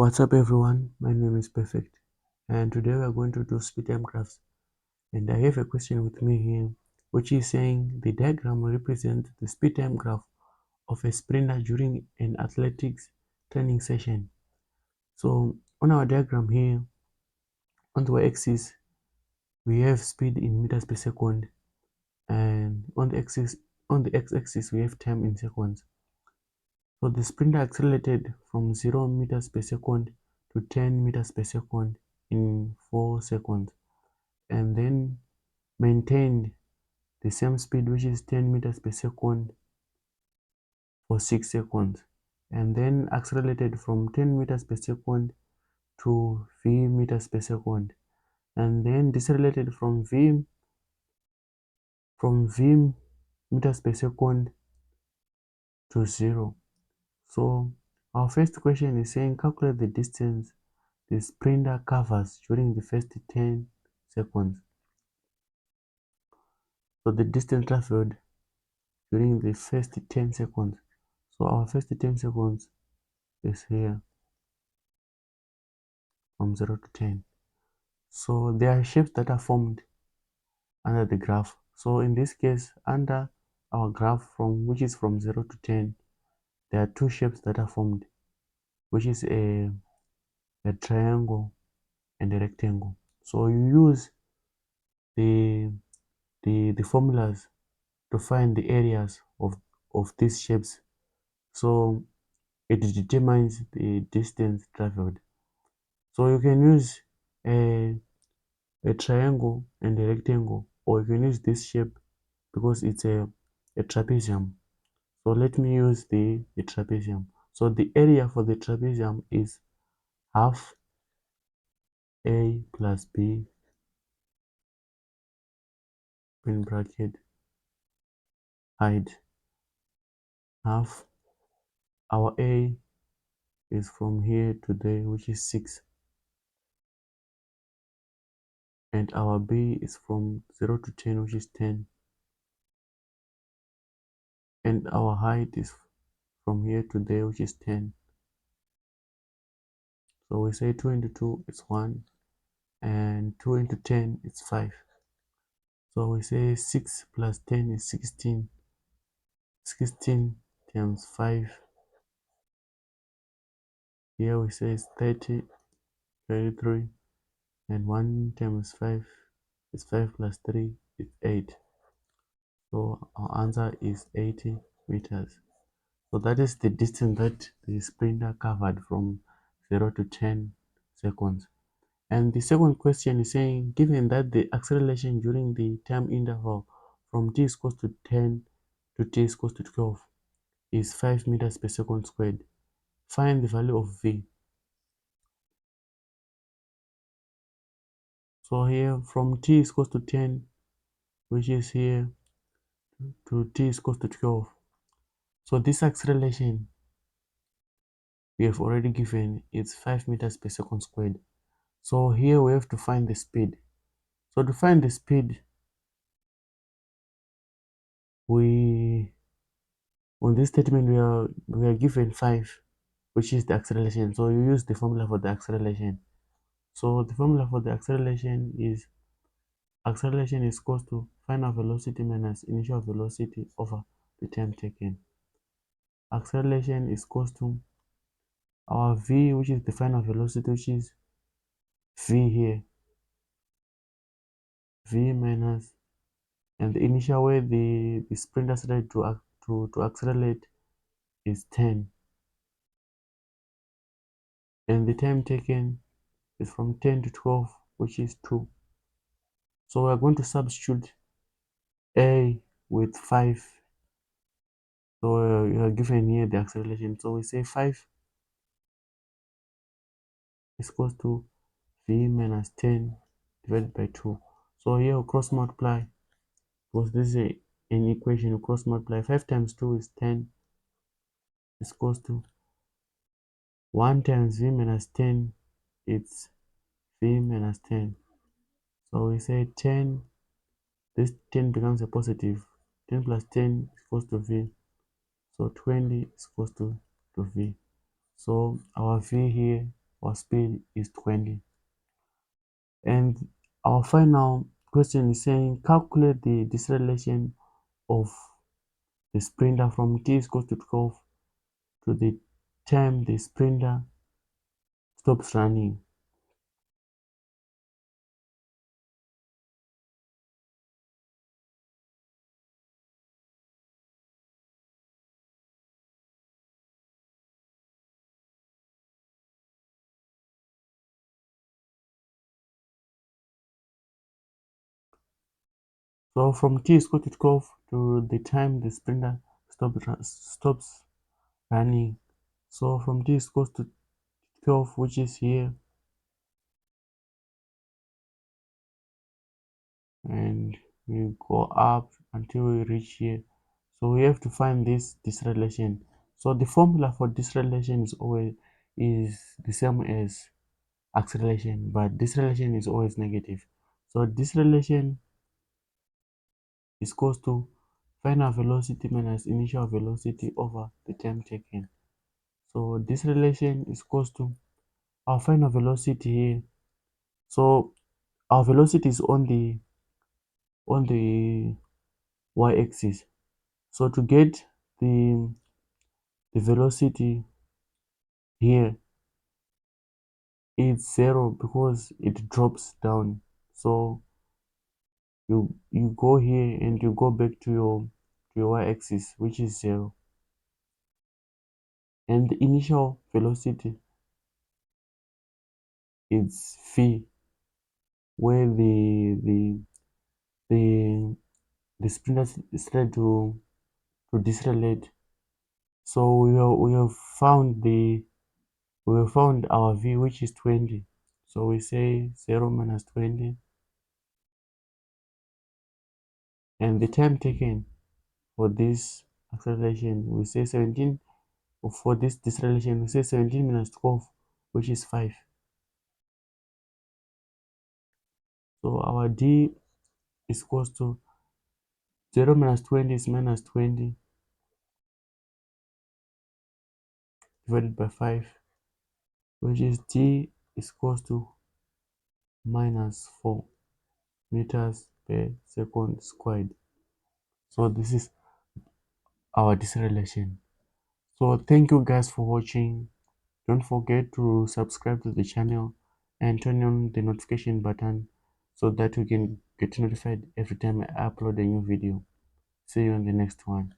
What's up everyone, my name is Perfect and today we are going to do speed time graphs, and I have a question with me here which is saying the diagram represents the speed time graph of a sprinter during an athletics training session. So on our diagram here, on the y-axis we have speed in meters per second, and on the x-axis we have time in seconds. So the sprinter accelerated from 0 meters per second to 10 meters per second in 4 seconds, and then maintained the same speed, which is 10 meters per second, for 6 seconds, and then accelerated from 10 meters per second to v meters per second, and then decelerated from v meters per second to 0. So our first question is saying calculate the distance the sprinter covers during the first 10 seconds. So the distance traveled during the first 10 seconds. So our first 10 seconds is here from 0 to 10. So there are shapes that are formed under the graph. So in this case, under our graph which is from 0 to 10, there are two shapes that are formed, which is a triangle and a rectangle. So you use the the formulas to find the areas of these shapes. So it determines the distance traveled. So you can use a, a triangle and a rectangle, or you can use this shape because it's a trapezium. So let me use the trapezium. So the area for the trapezium is half a plus b in bracket height. Half our a is from here to there, which is 6, and our b is from 0 to 10, which is 10, and our height is from here to there, which is 10. So we say 2 into 2 is 1, and 2 into 10 is 5. So we say 6 plus 10 is 16. 16 times 5, here we say is 30, 33, and 1 times 5 is 5 plus 3 is 8. So our answer is 80 meters. So that is the distance that the sprinter covered from 0 to 10 seconds. And the second question is saying, given that the acceleration during the time interval from t is equals to 10 to t is equals to 12 is 5 meters per second squared, find the value of v. So here from t is equals to 10, which is here, to t is equals to 12. So this acceleration we have already given is 5 meters per second squared. So here we have to find the speed. So to find the speed, we on this statement we are given 5, which is the acceleration. So you use the formula for the acceleration. So the formula for the acceleration is equals to final velocity minus initial velocity over the time taken. Acceleration is equals to our v, which is the final velocity, which is v here, v minus, and the initial way the sprinter started to accelerate is 10, and the time taken is from 10 to 12, which is 2. So we're going to substitute a with 5. So you are given here the acceleration. So we say 5 is equals to v minus 10 divided by 2. So here we cross multiply, because this is an equation. We cross multiply. 5 times 2 is 10, is equals to 1 times v minus 10, it's v minus 10. So we say 10, this 10 becomes a positive. 10 plus 10 is equals to v. So 20 is equals to v. So our v here our speed is 20. And our final question is saying calculate the deceleration of the sprinter from t is equal to 12 to the time the sprinter stops running. So from t is equal to 12 to the time the sprinter stops running. So from t is equal to 12, which is here, and we go up until we reach here. So we have to find this deceleration. So the formula for deceleration is the same as acceleration, but deceleration is always negative. So deceleration is equals to final velocity minus initial velocity over the time taken. So deceleration is equals to our final velocity here. So our velocity is on the y-axis. So to get the velocity here, it's 0 because it drops down. So you go here and you go back to your y-axis, which is 0. And the initial velocity is v, where the the sprinter started to decelerate. So we have found our v, which is 20. So we say 0 minus 20, and the time taken for this acceleration we say 17, or for this deceleration we say 17 minus 12, which is 5. So our d is equals to 0 minus 20 is minus 20 divided by 5, which is d is equals to minus 4 meters per second squared. So this is our deceleration. So thank you guys for watching. Don't forget to subscribe to the channel and turn on the notification button so that you can get notified every time I upload a new video. See you on the next one.